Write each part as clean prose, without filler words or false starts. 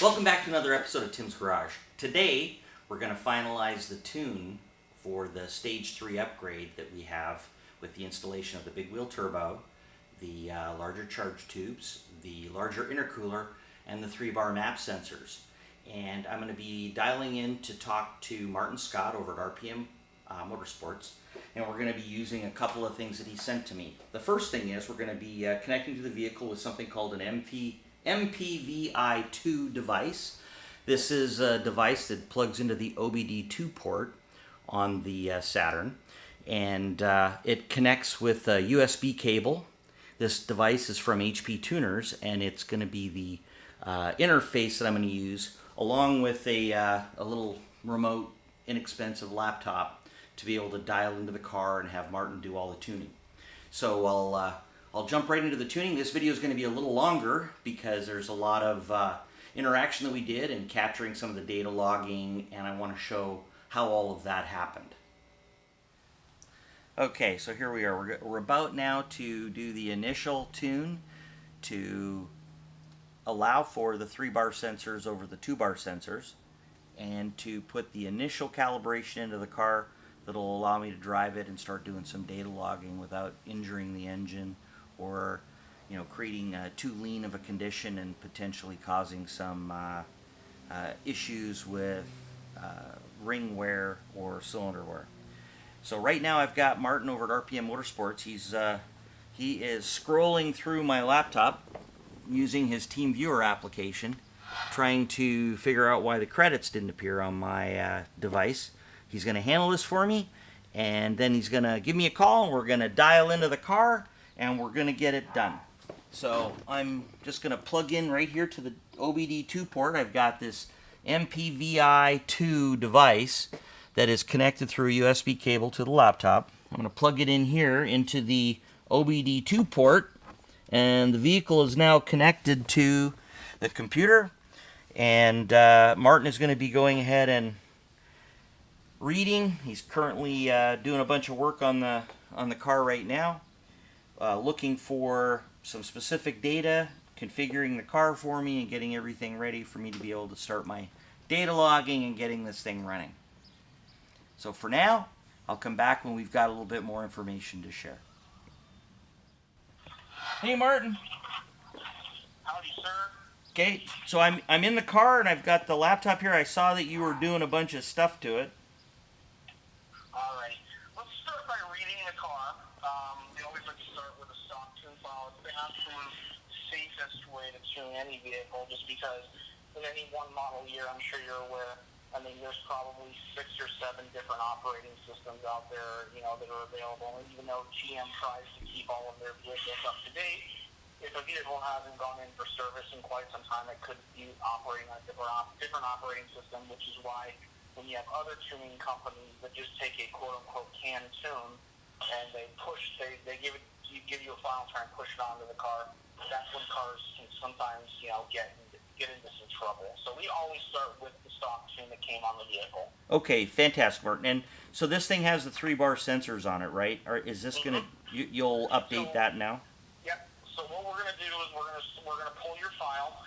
Welcome back to another episode of Tim's Garage. Today, we're going to finalize the tune for the Stage 3 upgrade that we have with the installation of the big wheel turbo, the larger charge tubes, the larger intercooler, and the 3-bar map sensors. And I'm going to be dialing in to talk to Martin Scott over at RPM Motorsports, and we're going to be using a couple of things that he sent to me. The first thing is we're going to be connecting to the vehicle with something called an MPVI2 device. This is a device that plugs into the OBD2 port on the Saturn, and it connects with a USB cable. This device is from HP Tuners, and it's going to be the interface that I'm going to use, along with a little remote, inexpensive laptop to be able to dial into the car and have Martin do all the tuning. So I'll jump right into the tuning. This video is going to be a little longer because there's a lot of interaction that we did and capturing some of the data logging, and I want to show how all of that happened. Okay, so here we are. We're about now to do the initial tune to allow for the 3-bar sensors over the 2-bar sensors, and to put the initial calibration into the car that'll allow me to drive it and start doing some data logging without injuring the engine or creating too lean of a condition and potentially causing some issues with ring wear or cylinder wear. So right now I've got Martin over at RPM Motorsports. He is scrolling through my laptop using his TeamViewer application, trying to figure out why the credits didn't appear on my device. He's going to handle this for me, and then he's going to give me a call, and we're going to dial into the car, and we're going to get it done. So I'm just going to plug in right here to the OBD2 port. I've got this MPVI2 device that is connected through a USB cable to the laptop. I'm going to plug it in here into the OBD2 port, and the vehicle is now connected to the computer, and Martin is going to be going ahead and reading. He's currently doing a bunch of work on the car right now, looking for some specific data, configuring the car for me, and getting everything ready for me to be able to start my data logging and getting this thing running. So for now, I'll come back when we've got a little bit more information to share. Hey, Martin. Howdy, sir. Okay, so I'm in the car and I've got the laptop here. I saw that you were doing a bunch of stuff to it. Alright. Let's start by reading the car. We always like to start with a stock tune file. It's the absolute safest way to tune any vehicle, just because in any one model year, I'm sure you're aware, there's probably 6 or 7 different operating systems out there, that are available. And even though GM tries to keep all of their vehicles up to date, if a vehicle hasn't gone in for service in quite some time, it could be operating on a different operating system, which is why when you have other tuning companies that just take a quote-unquote canned tune and they give you a file and try and push it onto the car, that's when cars can sometimes, get into some trouble. So we always start with the stock tune that came on the vehicle. Okay, fantastic, Martin. And so this thing has the 3-bar sensors on it, right? Or is this going to, you'll update that now? Yep. So what we're going to do is we're going to pull your file.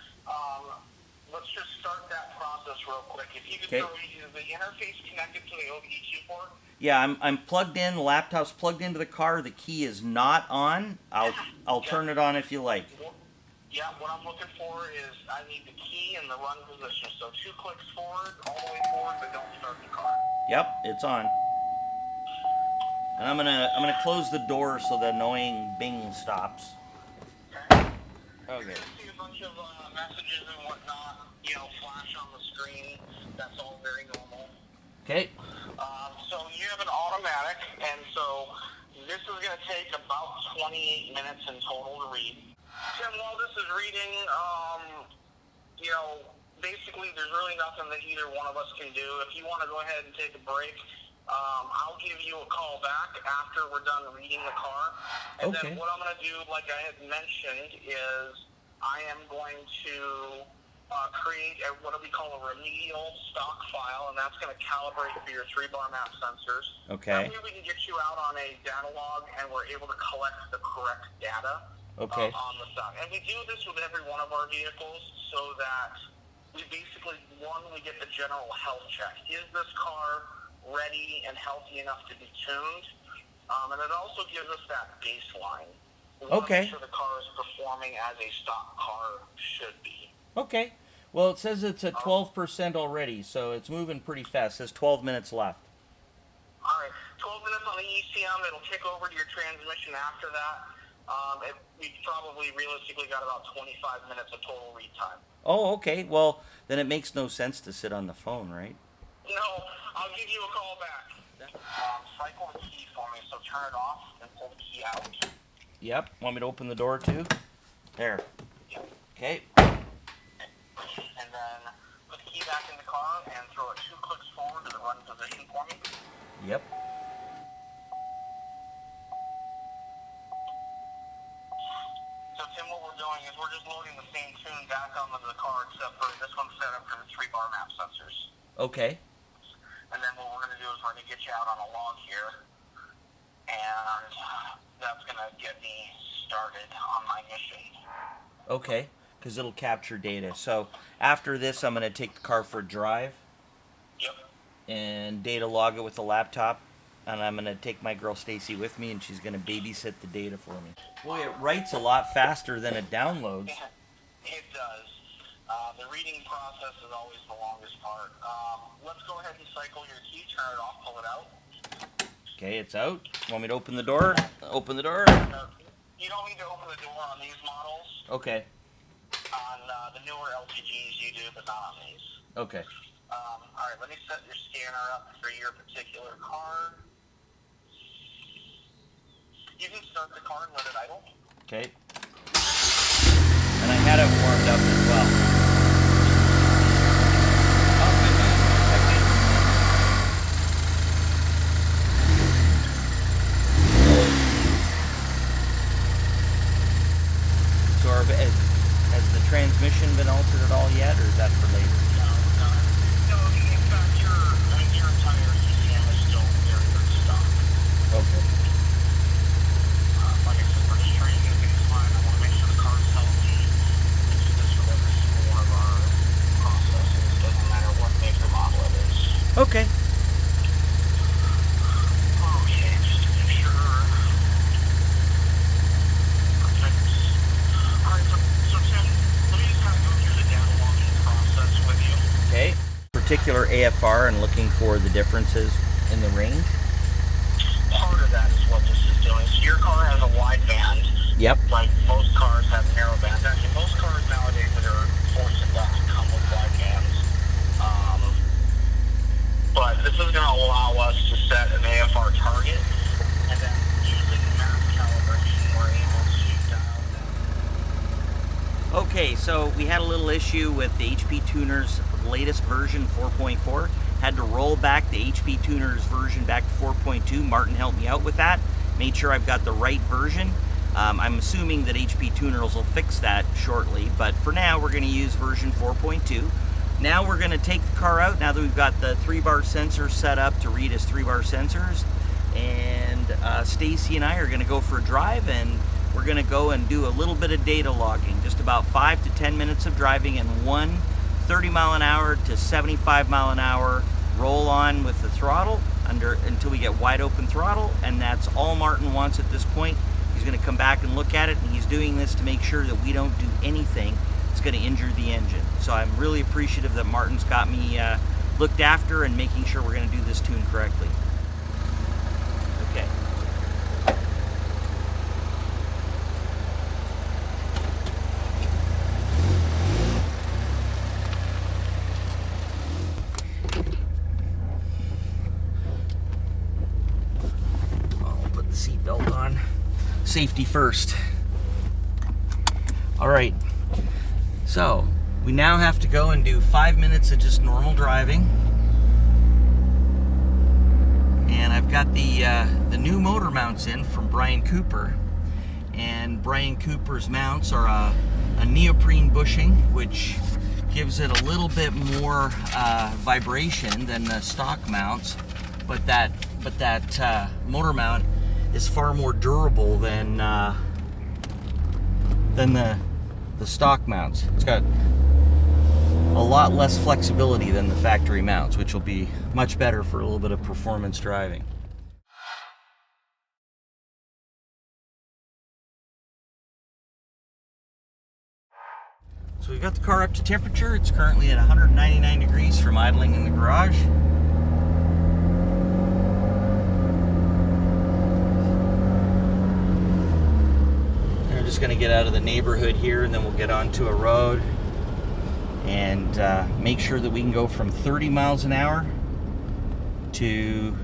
Let's just start that process real quick. If you could go, is the interface connected to the OBD2 port? Yeah, I'm plugged in. The laptop's plugged into the car. The key is not on. I'll turn it on if you like. Yeah, what I'm looking for is I need the key and the run position. So 2 clicks forward, all the way forward, but don't start the car. Yep, it's on. And I'm gonna close the door so the annoying bing stops. Okay. Okay. You're going to see a bunch of messages and whatnot, flash on the screen. That's all very normal. Okay. So you have an automatic, and so this is going to take about 28 minutes in total to read. Tim, while this is reading, basically there's really nothing that either one of us can do. If you want to go ahead and take a break, I'll give you a call back after we're done reading the car. And then what I'm going to do, like I had mentioned, is I am going to create what we call a remedial stock file, and that's going to calibrate for your 3-bar map sensors. Okay. That way we can get you out on a data log, and we're able to collect the correct data Okay. on the stock. And we do this with every one of our vehicles so that we basically, we get the general health check. Is this car ready and healthy enough to be tuned? And it also gives us that baseline. We want to Okay. make sure the car is performing as a stock car should be. Okay. Well, it says it's at 12% already, so it's moving pretty fast. It says 12 minutes left. All right, 12 minutes on the ECM. It'll kick over to your transmission after that. We probably realistically got about 25 minutes of total read time. Oh, okay. Well, then it makes no sense to sit on the phone, right? No, I'll give you a call back. Cycle the key for me, so turn it off and pull the key out. Yep. Want me to open the door too? There. Yep. Okay. And then put the key back in the car and throw it 2 clicks forward to the run position for me. Yep. So Tim, what we're doing is we're just loading the same tune back onto the car, except for this one's set up for the 3-bar map sensors. Okay. And then what we're going to do is we're going to get you out on a log here, and that's going to get me started on my mission. Okay. Because it'll capture data. So after this, I'm going to take the car for a drive. Yep. And data log it with the laptop. And I'm going to take my girl Stacey with me, and she's going to babysit the data for me. Boy, it writes a lot faster than it downloads. It does. The reading process is always the longest part. Let's go ahead and cycle your key, turn it off, pull it out. Okay, it's out. Want me to open the door? Open the door. You don't need to open the door on these models. Okay. On the newer LTGs you do, but not on these. Okay. All right, let me set your scanner up for your particular car. You can start the car and let it idle. Okay. And I had it warmed up as well. So has the transmission been altered at all yet, or is that for later? No, in fact, your entire ECM is still very, very stock. Okay. Like I said, we're just trying to get things fine. I want to make sure the car's healthy. We do this for every single one of our processes. Doesn't matter what make or model it is. Okay. Okay, just to make sure. Perfect. Alright, so Tim, let me just kind of go through the data logging process with you. Okay. Particular AFR and looking for the differences in the range. Part of that is what this is doing. So your car has a wide band. Yep. Like most cars have narrow bands. Actually, most cars nowadays that are forced to come with wide bands. But this is going to allow us to set an AFR target, and then using map calibration, we're able to dial down. Okay, so we had a little issue with the HP Tuner's latest version, 4.4. Had to roll back the HP Tuner's version back to 4.2. Martin helped me out with that. Made sure I've got the right version. I'm assuming that HP Tuners will fix that shortly, but for now we're going to use version 4.2. Now we're going to take the car out, now that we've got the 3-bar sensor set up to read as 3-bar sensors, and Stacey and I are going to go for a drive, and we're going to go and do a little bit of data logging, just about 5 to 10 minutes of driving in one 30 mile an hour to 75 mile an hour roll on with the throttle until we get wide open throttle, and that's all Martin wants at this point. He's going to come back and look at it, and he's doing this to make sure that we don't do anything that's going to injure the engine. So I'm really appreciative that Martin's got me looked after and making sure we're going to do this tune correctly. Okay. I'll put the seatbelt on. Safety first. All right. So we now have to go and do 5 minutes of just normal driving. And I've got the new motor mounts in from Brian Cooper. And Brian Cooper's mounts are a neoprene bushing, which gives it a little bit more vibration than the stock mounts. But that motor mount is far more durable than the stock mounts. It's got a lot less flexibility than the factory mounts, which will be much better for a little bit of performance driving. So we've got the car up to temperature. It's currently at 199 degrees from idling in the garage. We're just going to get out of the neighborhood here, and then we'll get onto a road and make sure that we can go from 30 miles an hour to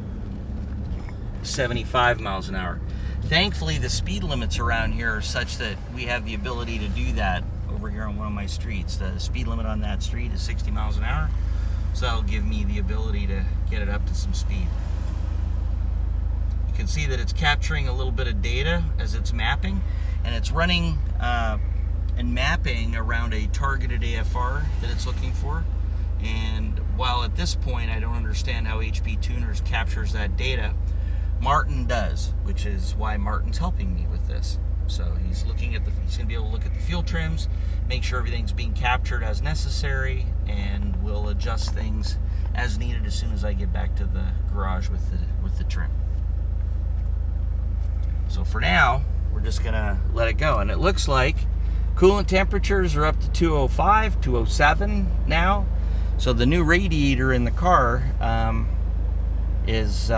75 miles an hour. Thankfully, the speed limits around here are such that we have the ability to do that over here on one of my streets. The speed limit on that street is 60 miles an hour, so that'll give me the ability to get it up to some speed. You can see that it's capturing a little bit of data as it's mapping, and it's running and mapping around a targeted AFR that it's looking for. And while at this point I don't understand how HP Tuners captures that data, Martin does, which is why Martin's helping me with this. So he's looking at he's going to be able to look at the fuel trims, make sure everything's being captured as necessary, and we'll adjust things as needed as soon as I get back to the garage with the trim. So for now, we're just going to let it go. And it looks like coolant temperatures are up to 205, 207 now. So the new radiator in the car is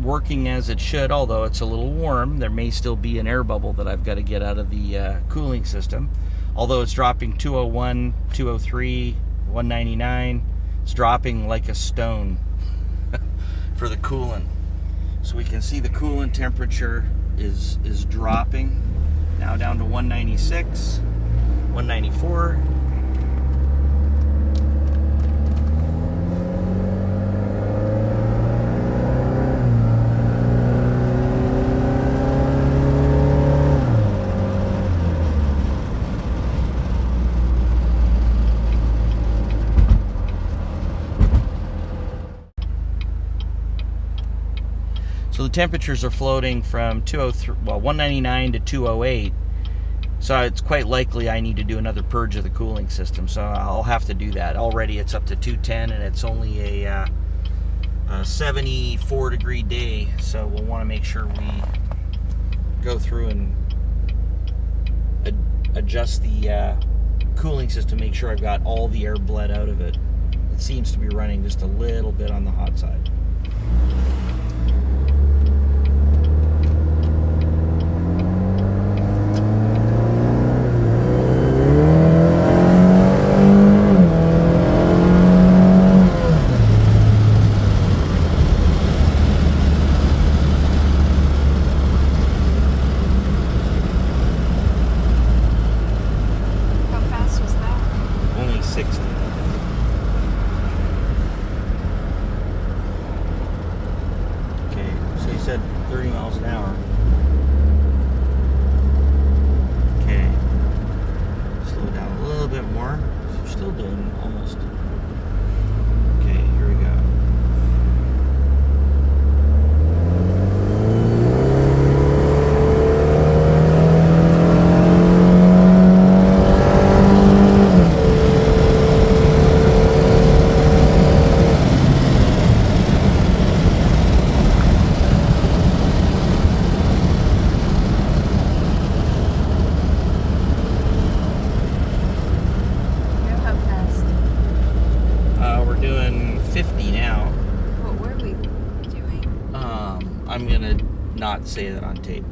working as it should, although it's a little warm. There may still be an air bubble that I've got to get out of the cooling system. Although it's dropping 201, 203, 199. It's dropping like a stone for the coolant. So we can see the coolant temperature is dropping now down to 196, 194. So the temperatures are floating from 199 to 208. So it's quite likely I need to do another purge of the cooling system. So I'll have to do that. Already it's up to 210, and it's only a 74 degree day. So we'll want to make sure we go through and adjust the cooling system, make sure I've got all the air bled out of it. It seems to be running just a little bit on the hot side. Said 30 miles an hour. Okay. Slow down a little bit more. So we're still doing almost. Okay, here we go. Doing 50 now. What were we doing? I'm gonna not say that on tape.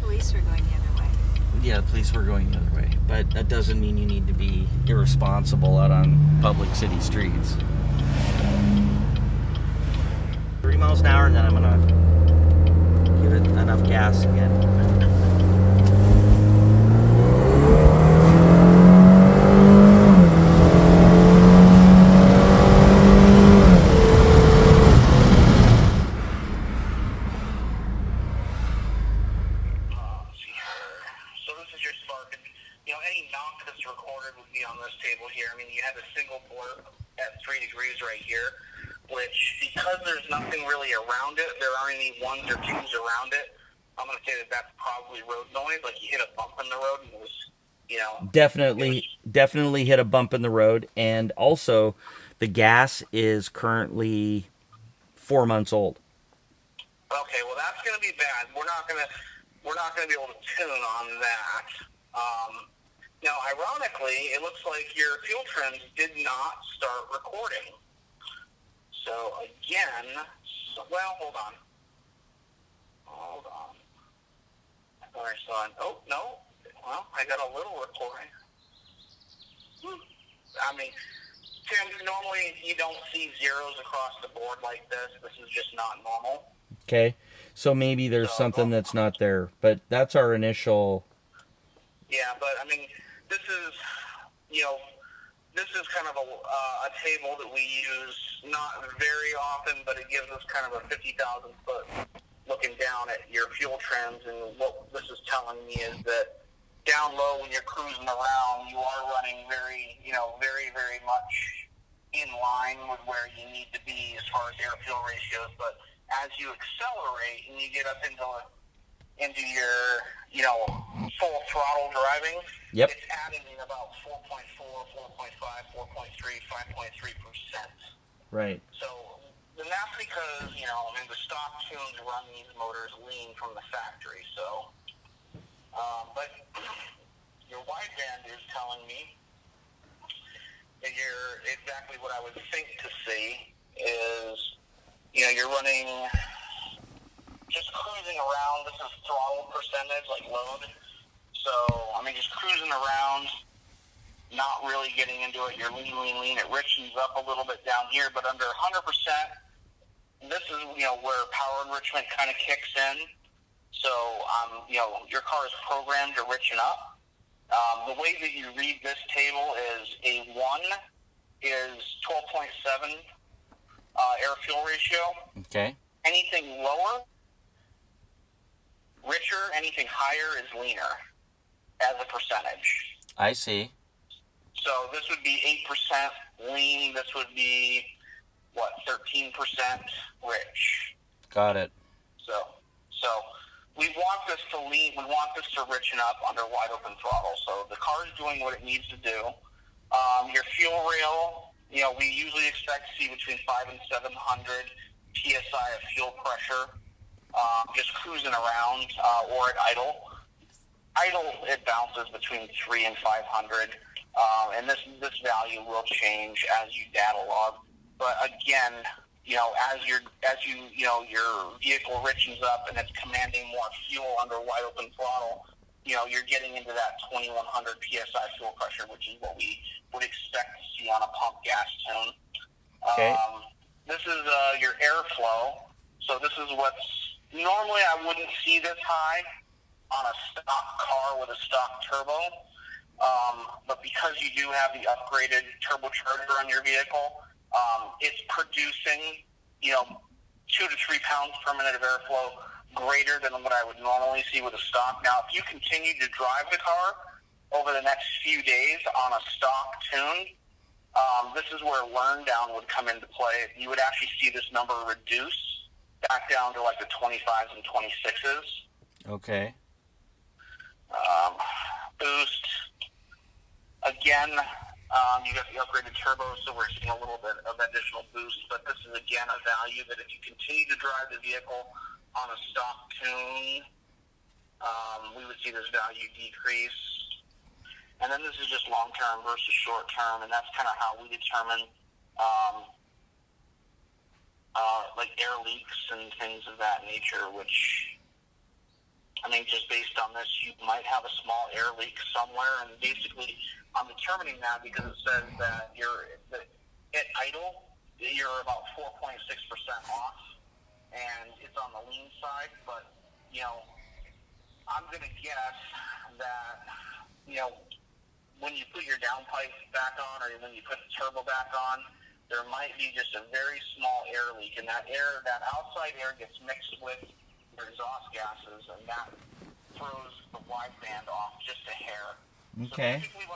Police were going the other way. Yeah, the police were going the other way, but that doesn't mean you need to be irresponsible out on public city streets. 30 miles an hour, and then I'm gonna give it enough gas again. Any knock that's recorded would be on this table here. I mean, you have a single blip at 3 degrees right here, which, because there's nothing really around it, there aren't any ones or twos around it, I'm going to say that that's probably road noise, like you hit a bump in the road and it was You know, it was Definitely hit a bump in the road, and also the gas is currently 4 months old. okay. Well, that's going to be bad. We're not going to be able to tune on that. Now, ironically, it looks like your fuel trims did not start recording. So again, well, hold on. All right, so oh no, well, I got a little recording. I mean, Tim, normally you don't see zeros across the board like this. This is just not normal. Okay, so maybe there's So, something that's not there, but that's our initial. yeah, but I mean, this is, you know, this is kind of a table that we use not very often, but it gives us kind of a 50,000 foot looking down at your fuel trends. And what this is telling me is that down low when you're cruising around, you are running very, very much in line with where you need to be as far as air-fuel ratios. But as you accelerate and you get up into your, full throttle driving, Yep. it's adding in about 4.4, 4.5, 4.3, 5.3%. Right. So, and that's because, the stock tunes run these motors lean from the factory. So, but your wideband is telling me that you're exactly what I would think to see is, you're running just cruising around. This is throttle percentage, like load. So, just cruising around, not really getting into it. You're lean. It richens up a little bit down here, but under 100%, this is, where power enrichment kind of kicks in. So, your car is programmed to richen up. The way that you read this table is a 1 is 12.7 air-fuel ratio. Okay. Anything lower, richer, anything higher is leaner as a percentage. I see. So this would be 8% lean. This would be, 13% rich. Got it. So we want this to lean. We want this to richen up under wide open throttle. So the car is doing what it needs to do. Your fuel rail, we usually expect to see between 500 and 700 psi of fuel pressure, just cruising around or at idle. Idle, it bounces between 3 and 500, and this value will change as you datalog. But again, as your vehicle richens up and it's commanding more fuel under wide open throttle, you're getting into that 2100 psi fuel pressure, which is what we would expect to see on a pump gas tune. Okay. This is your airflow. So this is what's normally I wouldn't see this high on a stock car with a stock turbo. But because you do have the upgraded turbocharger on your vehicle, it's producing, 2 to 3 pounds per minute of airflow greater than what I would normally see with a stock. Now, if you continue to drive the car over the next few days on a stock tune, this is where learn down would come into play. You would actually see this number reduce back down to like the 25s and 26s. Okay. Boost. Again, you got the upgraded turbo, so we're seeing a little bit of additional boost, but this is, again, a value that if you continue to drive the vehicle on a stock tune, we would see this value decrease. And then this is just long-term versus short-term, and that's kind of how we determine like air leaks and things of that nature, which, just based on this, you might have a small air leak somewhere, and basically I'm determining that because it says that at idle, you're about 4.6% off, and it's on the lean side, but, I'm going to guess that, when you put your downpipe back on or when you put the turbo back on, there might be just a very small air leak, and that outside air gets mixed with your exhaust gases, and that throws the wideband off just a hair. Okay. So typically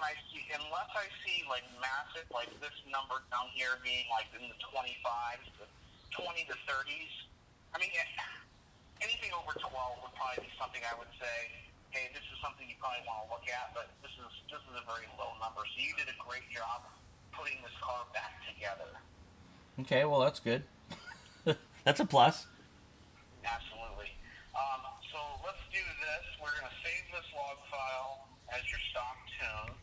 unless I see like massive, like this number down here being like in the 25s to 20 to 30s, anything over 12 would probably be something I would say, hey, this is something you probably want to look at, but this is this is a very low number. So you did a great job putting this car back together. Okay, well, that's good. That's a plus. Absolutely. So let's do this. We're going to save this log file as your stock tune,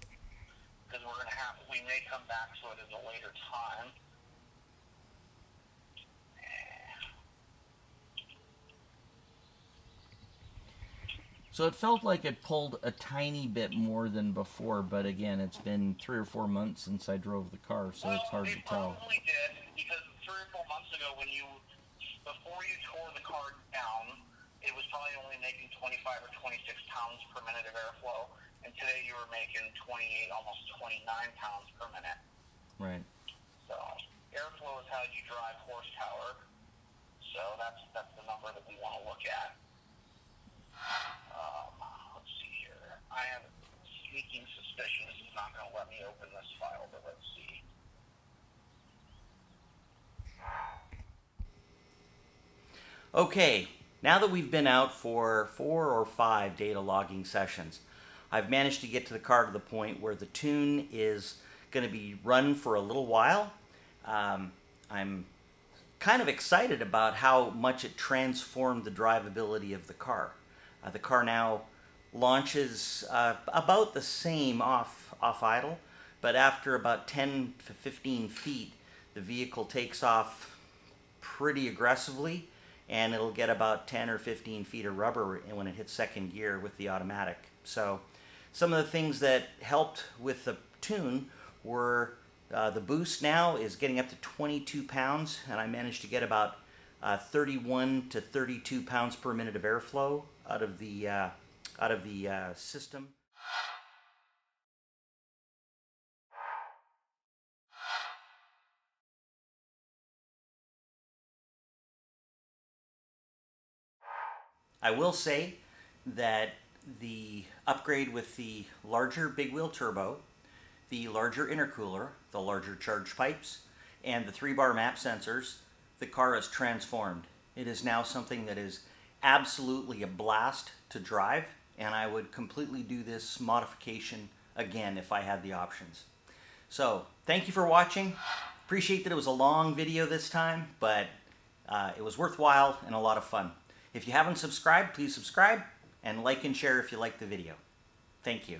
because we may come back to it at a later time. So it felt like it pulled a tiny bit more than before, but again, it's been 3 or 4 months since I drove the car, so it's hard to tell. It probably did, because 3 or 4 months ago, before you tore the car down, it was probably only making 25 or 26 pounds per minute of airflow, and today you were making 28, almost 29 pounds per minute. Right. So airflow is how you drive horsepower, so that's the number that we want to look at. Let's see here. I have a sneaking suspicion this is not going to let me open this file, but let's see. Okay, now that we've been out for 4 or 5 data logging sessions, I've managed to get to the car to the point where the tune is going to be run for a little while. I'm kind of excited about how much it transformed the drivability of the car. The car now launches about the same off idle, but after about 10 to 15 feet, the vehicle takes off pretty aggressively, and it'll get about 10 or 15 feet of rubber when it hits second gear with the automatic. So some of the things that helped with the tune were the boost now is getting up to 22 pounds, and I managed to get about 31 to 32 pounds per minute of airflow out of the system. I will say that the upgrade with the larger big wheel turbo, the larger intercooler, the larger charge pipes, and the 3-bar map sensors, the car is transformed. It is now something that is absolutely a blast to drive, and I would completely do this modification again if I had the options. So, thank you for watching. Appreciate that it was a long video this time, but it was worthwhile and a lot of fun. If you haven't subscribed, please subscribe, and like and share if you liked the video. Thank you.